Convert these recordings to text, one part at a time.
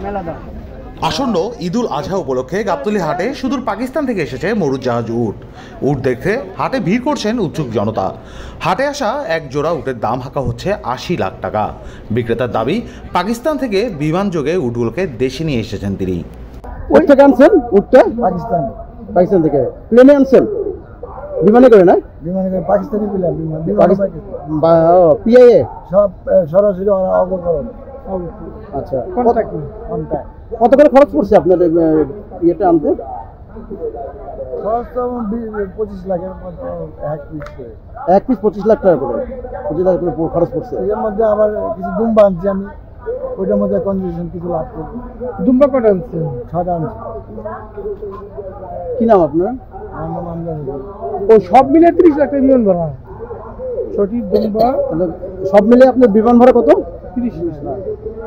মেলা দাম। আসন্ন ঈদুল আজহা উপলক্ষে গাবতলী হাটে সুদূর পাকিস্তান থেকে এসেছে মরুৎজাহাজ উট। উট দেখতে হাটে ভিড় করছেন উৎসুক জনতা। হাটে আসা এক জোড়া উটের দাম হাঁকা হচ্ছে ৮০ লাখ টাকা। বিক্রেতার দাবি, পাকিস্তান থেকে বিমান যোগে উটগুলোকে দেশে নিয়ে এসেছেন তিনি। কোথেকে আনছেন উটটা? পাকিস্তান থেকে। প্লেনে আনছেন? বিমানে করে না? বিমানে করে, পাকিস্তানি প্লেন, বিমান পিআইএ সব সরাসরি অবকরণ। আচ্ছা, কন্ট্যাক্ট। কত করে খরচ পড়ছে আপনার ইয়েটা আনতে? খরচ তো 25 লাখের মতো এক পিস করে। এক পিস 25 লাখ টাকা করে, 25 লাখ করে খরচ পড়ছে। এর মধ্যে আবার কিছু দুম্বা আনছি আমি, ওইটার মধ্যে কনজেশন কিছু লাভ করবো। দুম্বা কটা আনছে? 6টা আনছি। কি নাম আপনার? আমার নাম আমজাদ হোসেন। ও সব মিলে 30 লাখ টাকা বিমান ভাড়া। সঠিক দুম্বা সব মিলে আপনার বিমান ভাড়া কত?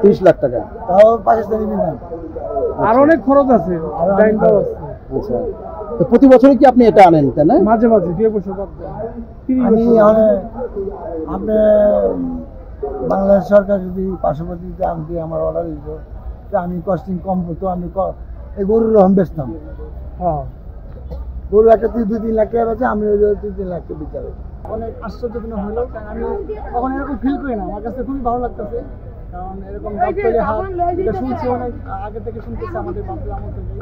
30 লাখ টাকা। তাও পাকিস্তানি বিমান। আর অনেক খরচ আছে, ব্যাংকও আছে। আচ্ছা, তো প্রতি বছরই কি আপনি এটা আনেন তাই না? মাঝে মাঝে 2 বছর বাদ দেন। আমি আপনি বাংলাদেশ সরকার যদি পার্শ্ববর্তীতে আনতে আমার অর্ডার দিত, আমি কস্টিং কম করতো, আমি এই গরুর রহম বেচতাম। হ্যাঁ, গরু একটা 2-3 লাখ টাকা বেচে, আমি ওই 2-3 লাখ টাকা বিচার। অনেক আশ্চর্যজনক হলো, কারণ আমি কখন এরকম ফিল করি না। আমার কাছে খুবই ভালো লাগতেছে, কারণ এরকম গাবতলী হাট এটা শুনছি, অনেক আগে থেকে শুনতেছি আমাদের বাপের আমল থেকে।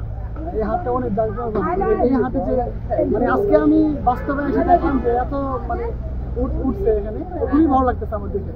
এই হাটটা অনেক জাঁকজমক। এই হাটে যে মানে আজকে আমি বাস্তবে এসে দেখলাম যে এত মানে উঠছে এখানে, খুবই ভালো লাগতেছে আমার দেখে।